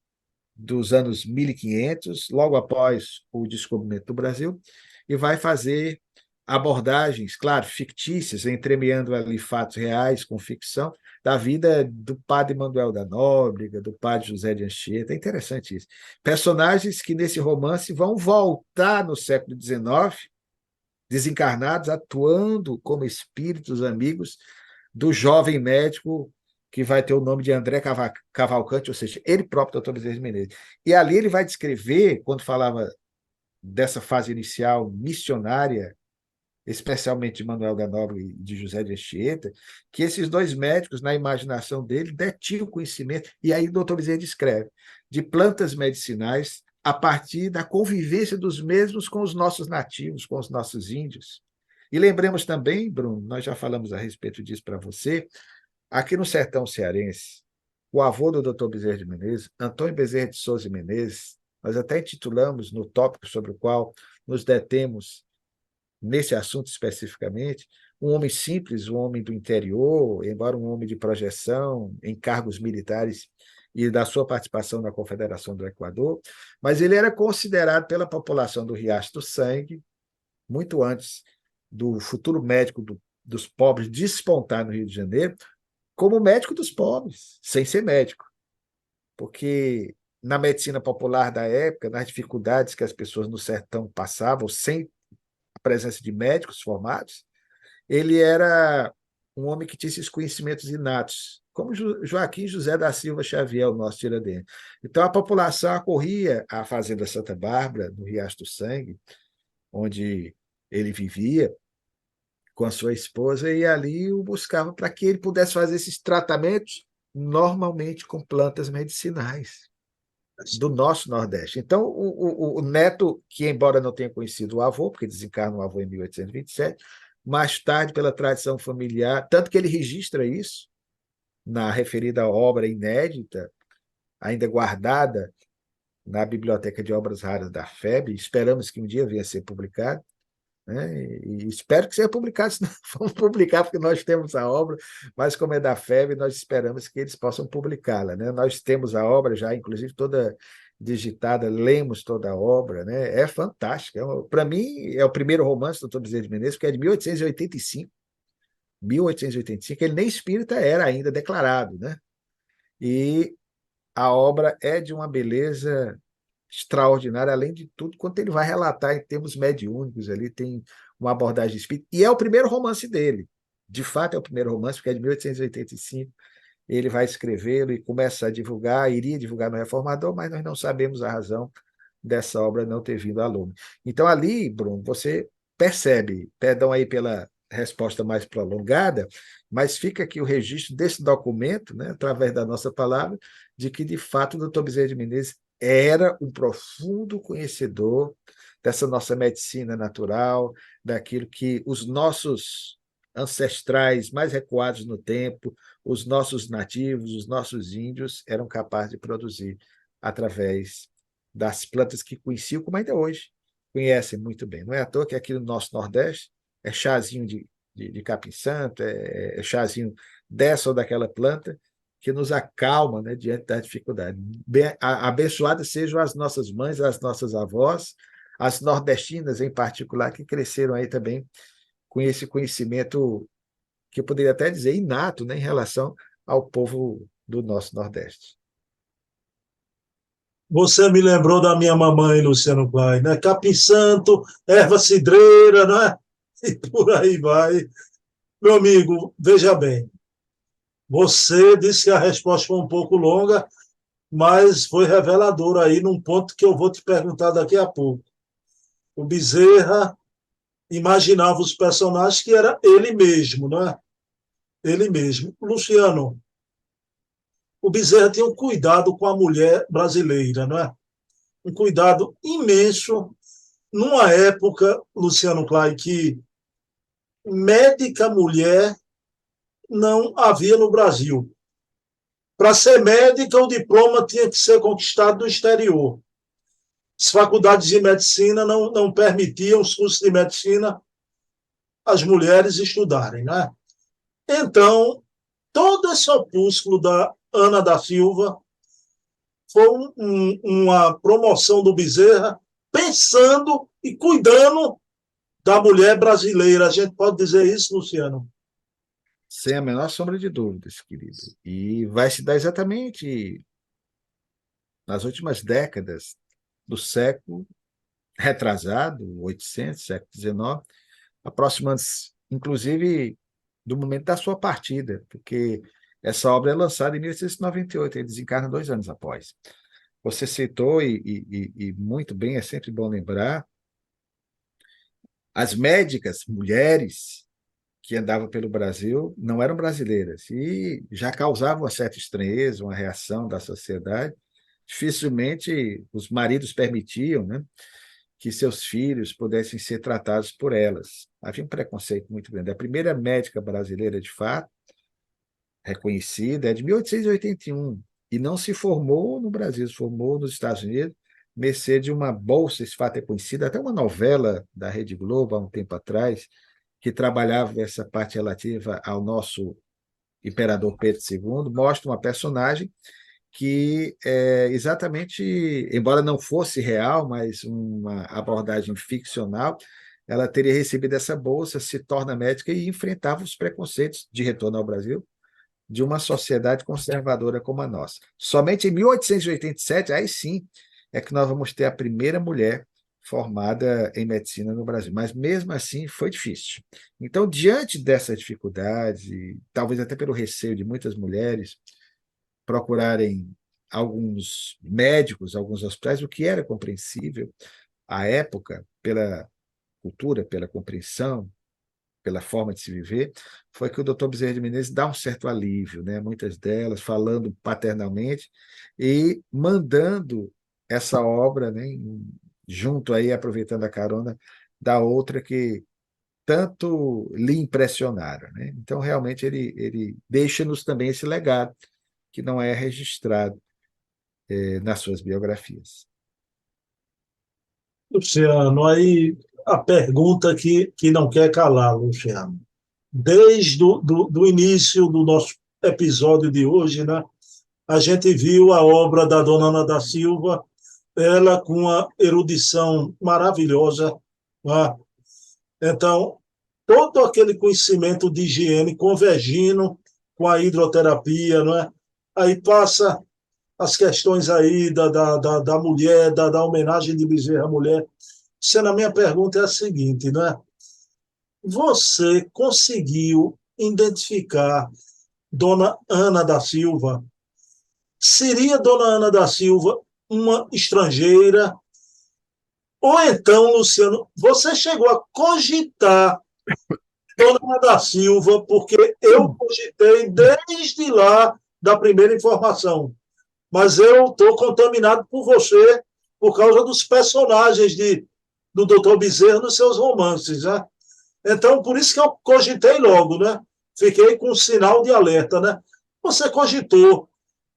dos anos 1500, logo após o descobrimento do Brasil, e vai fazer abordagens, claro, fictícias, entremeando ali fatos reais com ficção, da vida do padre Manuel da Nóbrega, do padre José de Anchieta. É interessante isso. Personagens que, nesse romance, vão voltar no século XIX, desencarnados, atuando como espíritos amigos do jovem médico que vai ter o nome de André Cavalcante, ou seja, ele próprio, doutor Bezerra de Menezes. E ali ele vai descrever, quando falava dessa fase inicial missionária, especialmente de Manuel da Nóbrega e de José de Anchieta, que esses dois médicos, na imaginação dele, detinham conhecimento, e aí o doutor Bezerra descreve, de plantas medicinais a partir da convivência dos mesmos com os nossos nativos, com os nossos índios. E lembremos também, Bruno, nós já falamos a respeito disso para você, aqui no sertão cearense, o avô do doutor Bezerra de Menezes, Antônio Bezerra de Souza e Menezes, nós até intitulamos no tópico sobre o qual nos detemos nesse assunto especificamente, um homem simples, um homem do interior, embora um homem de projeção em cargos militares e da sua participação na Confederação do Equador, mas ele era considerado pela população do Riacho do Sangue, muito antes do futuro médico dos pobres despontar no Rio de Janeiro, como médico dos pobres, sem ser médico. Porque na medicina popular da época, nas dificuldades que as pessoas no sertão passavam, sem a presença de médicos formados, ele era um homem que tinha esses conhecimentos inatos, como Joaquim José da Silva Xavier, o nosso Tiradentes. Então, a população acorria à Fazenda Santa Bárbara, no Riacho do Sangue, onde ele vivia com a sua esposa, e ali o buscava para que ele pudesse fazer esses tratamentos normalmente com plantas medicinais do nosso Nordeste. Então, o neto, que embora não tenha conhecido o avô, porque desencarna o avô em 1827, mais tarde, pela tradição familiar, tanto que ele registra isso na referida obra inédita, ainda guardada na Biblioteca de Obras Raras da FEB, esperamos que um dia venha a ser publicado, né? E espero que seja publicado, senão vamos publicar, porque nós temos a obra, mas como é da FEB, nós esperamos que eles possam publicá-la, né? Nós temos a obra já, inclusive, toda digitada, lemos toda a obra, né? É fantástica. Para mim, é o primeiro romance do Dr. Bezerra de Menezes, que é de 1885. 1885, ele nem espírita era ainda declarado, né? E a obra é de uma beleza extraordinária, além de tudo, quando ele vai relatar em termos mediúnicos ali, tem uma abordagem espírita, e é o primeiro romance dele. De fato, é o primeiro romance, porque é de 1885. Ele vai escrevê-lo e começa a divulgar, iria divulgar no Reformador, mas nós não sabemos a razão dessa obra não ter vindo a lume. Então, ali, Bruno, você percebe, perdão aí pela resposta mais prolongada, mas fica aqui o registro desse documento, né, através da nossa palavra, de que, de fato, o doutor Bezerra de Menezes era um profundo conhecedor dessa nossa medicina natural, daquilo que os nossos ancestrais mais recuados no tempo, os nossos nativos, os nossos índios, eram capazes de produzir através das plantas que conheciam, como ainda hoje conhecem muito bem. Não é à toa que aqui no nosso Nordeste é chazinho de capim-santo, é chazinho dessa ou daquela planta, que nos acalma, né, diante da dificuldade. Abençoadas sejam as nossas mães, as nossas avós, as nordestinas em particular, que cresceram aí também com esse conhecimento que eu poderia até dizer inato, né, em relação ao povo do nosso Nordeste. Você me lembrou da minha mamãe, Luciano Klein, né? Capim Santo, erva cidreira, né? E por aí vai. Meu amigo, veja bem, você disse que a resposta foi um pouco longa, mas foi reveladora aí num ponto que eu vou te perguntar daqui a pouco. O Bezerra imaginava os personagens que era ele mesmo, não é? Ele mesmo. Luciano, o Bezerra tinha um cuidado com a mulher brasileira, não é? Um cuidado imenso numa época, Luciano Klein, que médica mulher não havia no Brasil. Para ser médica, o diploma tinha que ser conquistado no exterior. As faculdades de medicina não permitiam os cursos de medicina as mulheres estudarem, né? Então, todo esse opúsculo da Ana da Silva foi uma promoção do Bezerra pensando e cuidando da mulher brasileira. A gente pode dizer isso, Luciano? Sem a menor sombra de dúvidas, querido. E vai se dar exatamente nas últimas décadas do século retrasado, 800, século XIX, aproximando-se, inclusive, do momento da sua partida, porque essa obra é lançada em 1898, ele desencarna 2 anos após. Você citou, e muito bem, é sempre bom lembrar, as médicas, mulheres, que andavam pelo Brasil, não eram brasileiras e já causavam uma certa estranheza, uma reação da sociedade. Dificilmente os maridos permitiam, né, que seus filhos pudessem ser tratados por elas. Havia um preconceito muito grande. A primeira médica brasileira, de fato, reconhecida, é de 1881 e não se formou no Brasil, se formou nos Estados Unidos, mercê de uma bolsa, esse fato é conhecido, até uma novela da Rede Globo, há um tempo atrás, que trabalhava essa parte relativa ao nosso imperador Pedro II, mostra uma personagem que exatamente, embora não fosse real, mas uma abordagem ficcional, ela teria recebido essa bolsa, se torna médica e enfrentava os preconceitos de retorno ao Brasil de uma sociedade conservadora como a nossa. Somente em 1887, aí sim, é que nós vamos ter a primeira mulher formada em medicina no Brasil. Mas mesmo assim foi difícil. Então, diante dessas dificuldades, e talvez até pelo receio de muitas mulheres procurarem alguns médicos, alguns hospitais, o que era compreensível à época, pela cultura, pela compreensão, pela forma de se viver, foi que o doutor Bezerra de Menezes dá um certo alívio, né? Muitas delas falando paternalmente e mandando essa obra, né, junto aí, aproveitando a carona da outra que tanto lhe impressionaram, né? Então, realmente, ele deixa-nos também esse legado que não é registrado nas suas biografias. Luciano, aí a pergunta que não quer calar, Luciano. Desde do início do nosso episódio de hoje, né, a gente viu a obra da dona Ana da Silva, ela com uma erudição maravilhosa, né? Então, todo aquele conhecimento de higiene convergindo com a hidroterapia, não é? Aí passa as questões aí da mulher, da homenagem de Bezerra à mulher. Sendo a minha pergunta é a seguinte, né? Você conseguiu identificar Dona Ana da Silva? Seria Dona Ana da Silva uma estrangeira? Ou então, Luciano, você chegou a cogitar Dona Ana da Silva, porque eu cogitei desde lá da primeira informação. Mas eu estou contaminado por você por causa dos personagens do Dr. Bezerra nos seus romances, né? Então, por isso que eu cogitei logo, né? Fiquei com um sinal de alerta, né? Você cogitou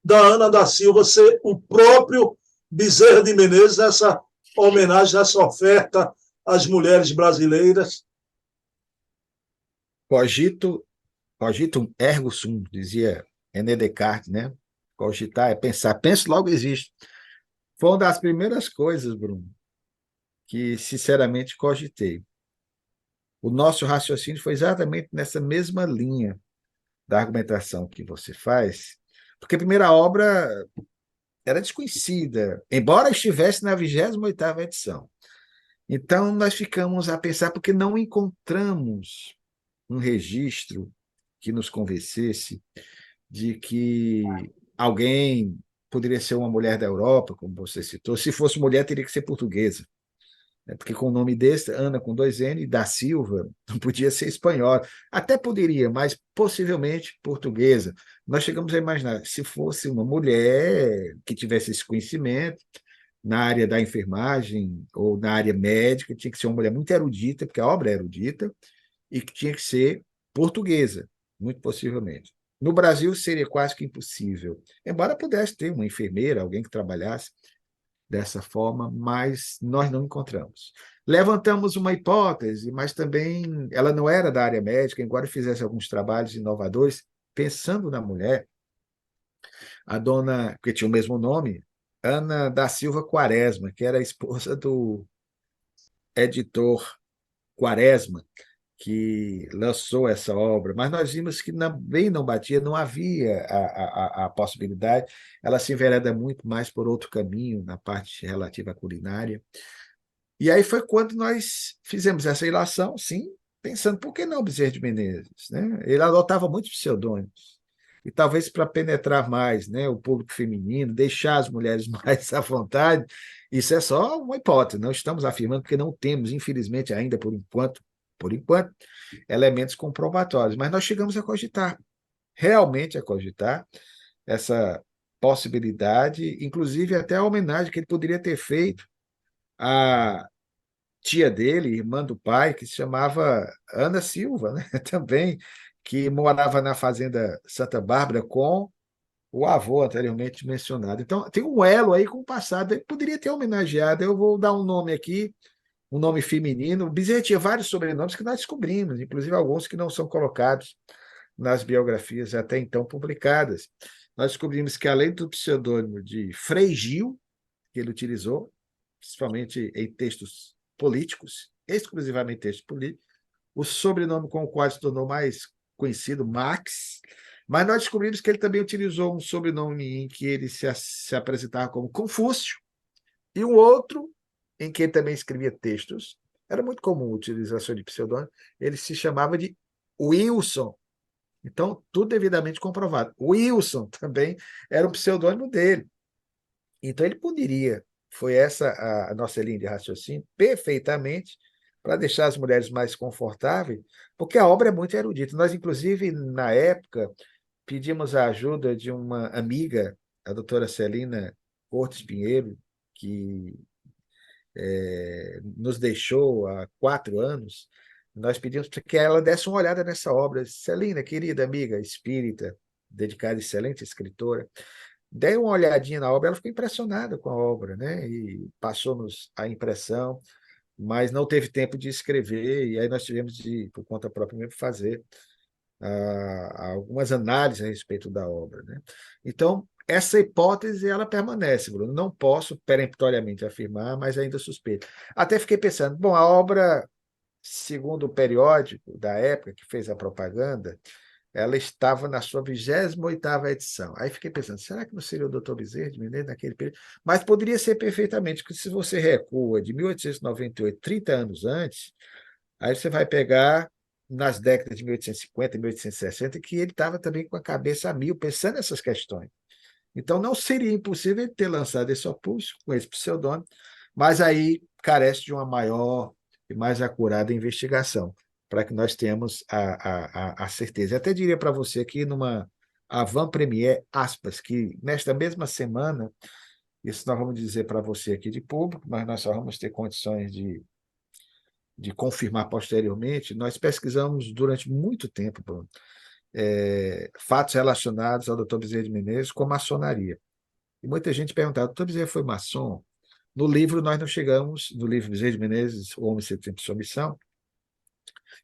da Ana da Silva ser o próprio Bezerra de Menezes nessa homenagem, nessa oferta às mulheres brasileiras? Cogito, cogitum ergo sum, dizia René Descartes, né? Cogitar é pensar. Penso, logo existe. Foi uma das primeiras coisas, Bruno, que sinceramente cogitei. O nosso raciocínio foi exatamente nessa mesma linha da argumentação que você faz, porque a primeira obra era desconhecida, embora estivesse na 28ª edição. Então, nós ficamos a pensar porque não encontramos um registro que nos convencesse de que alguém poderia ser uma mulher da Europa, como você citou. Se fosse mulher, teria que ser portuguesa, né? Porque com o nome desse, Ana com dois N, da Silva, não podia ser espanhola. Até poderia, mas possivelmente portuguesa. Nós chegamos a imaginar, se fosse uma mulher que tivesse esse conhecimento, na área da enfermagem ou na área médica, tinha que ser uma mulher muito erudita, porque a obra é erudita, e que tinha que ser portuguesa, muito possivelmente. No Brasil seria quase que impossível, embora pudesse ter uma enfermeira, alguém que trabalhasse dessa forma, mas nós não encontramos. Levantamos uma hipótese, mas também ela não era da área médica, embora fizesse alguns trabalhos inovadores, pensando na mulher, a dona, que tinha o mesmo nome, Ana da Silva Quaresma, que era a esposa do editor Quaresma, que lançou essa obra, mas nós vimos que também não batia, não havia a possibilidade, ela se envereda muito mais por outro caminho, na parte relativa à culinária. E aí foi quando nós fizemos essa ilação, sim, pensando, por que não Bezerra de Menezes? Né? Ele adotava muitos pseudônimos, e talvez para penetrar mais, né, o público feminino, deixar as mulheres mais à vontade, isso é só uma hipótese, não estamos afirmando, porque não temos, infelizmente, ainda por enquanto, elementos comprobatórios, mas nós chegamos a cogitar, realmente a cogitar, essa possibilidade, inclusive até a homenagem que ele poderia ter feito à tia dele, irmã do pai, que se chamava Ana Silva, né? Também, que morava na fazenda Santa Bárbara com o avô anteriormente mencionado. Então, tem um elo aí com o passado. Ele poderia ter homenageado. Eu vou dar um nome aqui, um nome feminino. Bezerra tinha vários sobrenomes que nós descobrimos, inclusive alguns que não são colocados nas biografias até então publicadas. Nós descobrimos que, além do pseudônimo de Frei Gil, que ele utilizou, principalmente em textos políticos, exclusivamente textos políticos, o sobrenome com o qual se tornou mais conhecido, Max, mas nós descobrimos que ele também utilizou um sobrenome em que ele se apresentava como Confúcio, e um outro em que ele também escrevia textos. Era muito comum a utilização de pseudônimo. Ele se chamava de Wilson. Então, tudo devidamente comprovado. Wilson também era um pseudônimo dele. Então, ele poderia, foi essa a nossa linha de raciocínio, perfeitamente, para deixar as mulheres mais confortáveis, porque a obra é muito erudita. Nós, inclusive, na época, pedimos a ajuda de uma amiga, a doutora Celina Cortes Pinheiro, que nos deixou há 4 anos. Nós pedimos para que ela desse uma olhada nessa obra. Celina, querida amiga espírita, dedicada, excelente escritora, dei uma olhadinha na obra, ela ficou impressionada com a obra, né? E passou-nos a impressão, mas não teve tempo de escrever, e aí nós tivemos de, por conta própria, mesmo, fazer algumas análises a respeito da obra, né? Então, essa hipótese ela permanece, Bruno. Não posso peremptoriamente afirmar, mas ainda suspeito. Até fiquei pensando, bom, a obra, segundo o periódico da época que fez a propaganda, ela estava na sua 28ª edição. Aí fiquei pensando, será que não seria o Dr. Bezerra de Menezes naquele período? Mas poderia ser perfeitamente, porque se você recua de 1898, 30 anos antes, aí você vai pegar nas décadas de 1850 e 1860, que ele estava também com a cabeça a mil, pensando nessas questões. Então, não seria impossível ele ter lançado esse opúsculo com esse pseudônimo, mas aí carece de uma maior e mais acurada investigação, para que nós tenhamos a certeza. Eu até diria para você aqui, numa avant-première, aspas, que nesta mesma semana, isso nós vamos dizer para você aqui de público, mas nós só vamos ter condições de confirmar posteriormente, nós pesquisamos durante muito tempo, Bruno, fatos relacionados ao Dr. Bezerra de Menezes com maçonaria. E muita gente perguntava, doutor Bezerra foi maçom? No livro nós não chegamos, no livro Bezerra de Menezes, O Homem Sem Tempo de Sua Missão,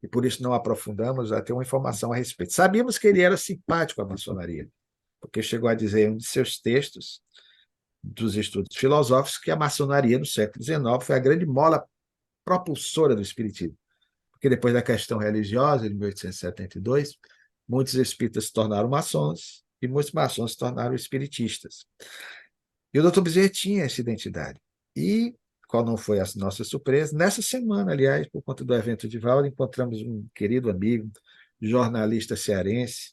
e por isso não aprofundamos a ter uma informação a respeito. Sabíamos que ele era simpático à maçonaria, porque chegou a dizer em um de seus textos, dos estudos filosóficos, que a maçonaria no século XIX foi a grande mola propulsora do espiritismo, porque depois da questão religiosa, de 1872, muitos espíritas se tornaram maçons e muitos maçons se tornaram espiritistas. E o doutor Bezerra tinha essa identidade. E, qual não foi a nossa surpresa, nessa semana, aliás, por conta do evento de Valde, encontramos um querido amigo, jornalista cearense,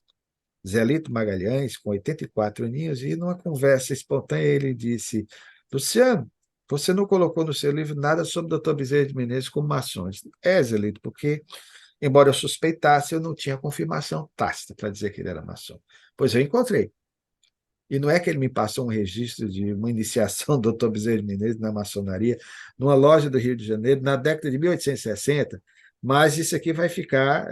Zelito Magalhães, com 84 aninhos, e numa conversa espontânea ele disse, Luciano, você não colocou no seu livro nada sobre o doutor Bezerra de Menezes como maçom. Zelito, porque, embora eu suspeitasse, eu não tinha confirmação tácita para dizer que ele era maçom. Pois eu encontrei. E não é que ele me passou um registro de uma iniciação do Dr. Bezerra de Menezes na maçonaria, numa loja do Rio de Janeiro, na década de 1860, mas isso aqui vai ficar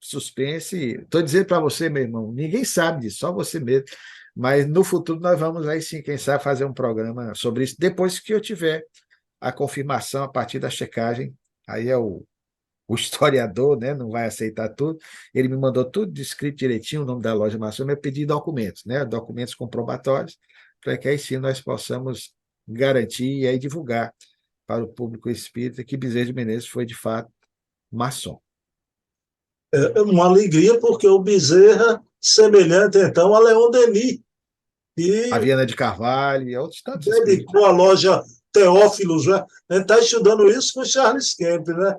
suspense. Estou dizendo para você, meu irmão, ninguém sabe disso, só você mesmo. Mas no futuro nós vamos aí sim, quem sabe, fazer um programa sobre isso, depois que eu tiver a confirmação a partir da checagem. Aí é o historiador, né, não vai aceitar tudo. Ele me mandou tudo descrito direitinho, o nome da loja maçom, eu pedi documentos, né, documentos comprobatórios, para que aí sim nós possamos garantir e aí divulgar para o público espírita que Bezerra de Menezes foi, de fato, maçom. É uma alegria, porque o Bezerra, semelhante, então, a Leon Denis, A que Viana de Carvalho e outros tantos espíritos. dedicou a loja Teófilos, né? A gente está estudando isso com Charles Kemp, né?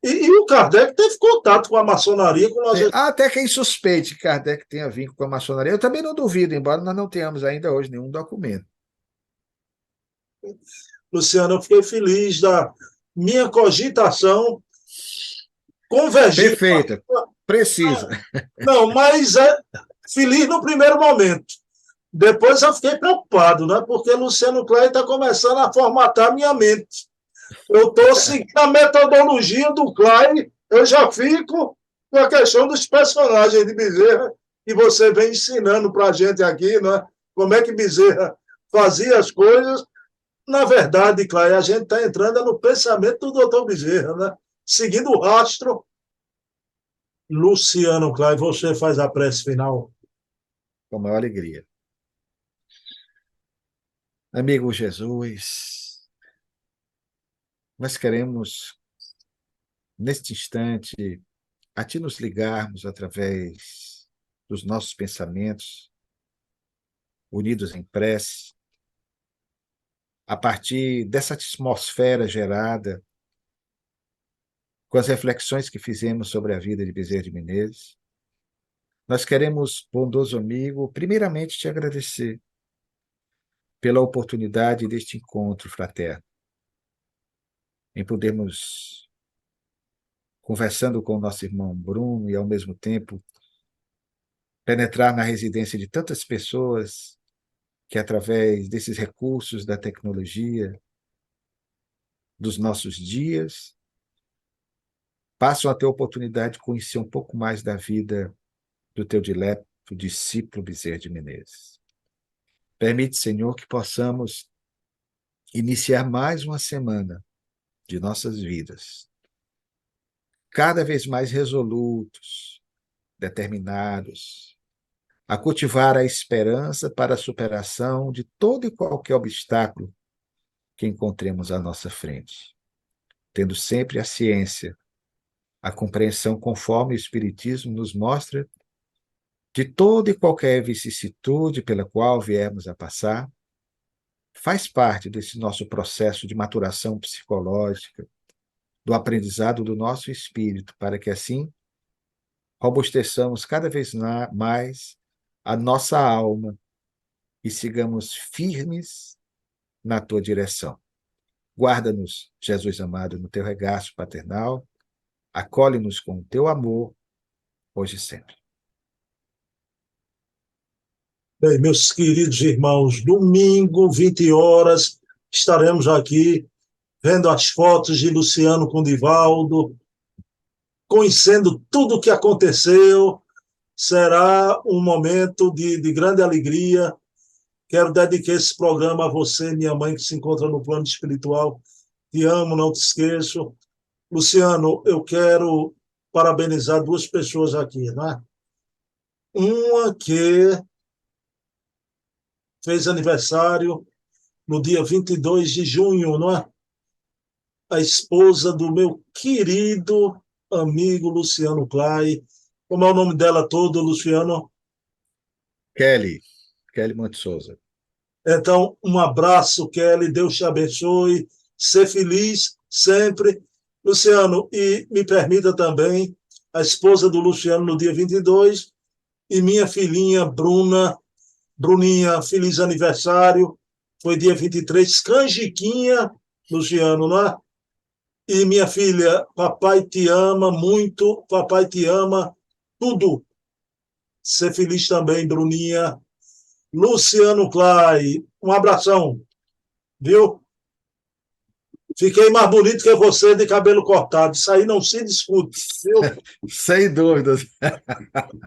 E o Kardec teve contato com a maçonaria, com a loja. Há até quem suspeite que Kardec tenha vínculo com a maçonaria. Eu também não duvido, embora nós não tenhamos ainda hoje nenhum documento. Luciano, eu fiquei feliz da minha cogitação convergir. Perfeita, precisa. Não, mas feliz no primeiro momento. Depois eu fiquei preocupado, né? Porque Luciano Klein está começando a formatar minha mente. Eu estou seguindo a metodologia do Klein, eu já fico com a questão dos personagens de Bezerra, que você vem ensinando para a gente aqui, né? Como é que Bezerra fazia as coisas. Na verdade, Klein, a gente está entrando no pensamento do doutor Bezerra, né? Seguindo o rastro. Luciano Klein, você faz a prece final. Com maior alegria. Amigo Jesus, nós queremos, neste instante, a Ti nos ligarmos através dos nossos pensamentos, unidos em prece, a partir dessa atmosfera gerada, com as reflexões que fizemos sobre a vida de Bezerra de Menezes. Nós queremos, bondoso amigo, primeiramente te agradecer pela oportunidade deste encontro fraterno, em podermos, conversando com o nosso irmão Bruno e, ao mesmo tempo, penetrar na residência de tantas pessoas que, através desses recursos da tecnologia, dos nossos dias, passam a ter a oportunidade de conhecer um pouco mais da vida do teu dileto discípulo Bezerra de Menezes. Permite, Senhor, que possamos iniciar mais uma semana de nossas vidas, cada vez mais resolutos, determinados, a cultivar a esperança para a superação de todo e qualquer obstáculo que encontremos à nossa frente, tendo sempre a ciência a compreensão conforme o Espiritismo nos mostra de toda e qualquer vicissitude pela qual viemos a passar, faz parte desse nosso processo de maturação psicológica, do aprendizado do nosso espírito, para que assim robusteçamos cada vez mais a nossa alma e sigamos firmes na tua direção. Guarda-nos, Jesus amado, no teu regaço paternal, acolhe-nos com o teu amor, hoje e sempre. Bem, meus queridos irmãos, domingo, 20 horas, estaremos aqui vendo as fotos de Luciano com Divaldo, conhecendo tudo o que aconteceu. Será um momento de grande alegria. Quero dedicar esse programa a você, minha mãe, que se encontra no plano espiritual. Te amo, não te esqueço. Luciano, eu quero parabenizar duas pessoas aqui, né? Uma que fez aniversário no dia 22 de junho, não é? A esposa do meu querido amigo Luciano Clay. Como é o nome dela todo, Luciano? Kelly Monte Souza. Então, um abraço, Kelly, Deus te abençoe, ser feliz sempre. Luciano, e me permita também, a esposa do Luciano no dia 22, e minha filhinha Bruna, Bruninha, feliz aniversário, foi dia 23, canjiquinha, Luciano, não é? E minha filha, papai te ama muito, papai te ama, tudo. Ser feliz também, Bruninha. Luciano Clay, um abração, viu? Fiquei mais bonito que você de cabelo cortado. Isso aí não se discute, viu? Sem dúvidas.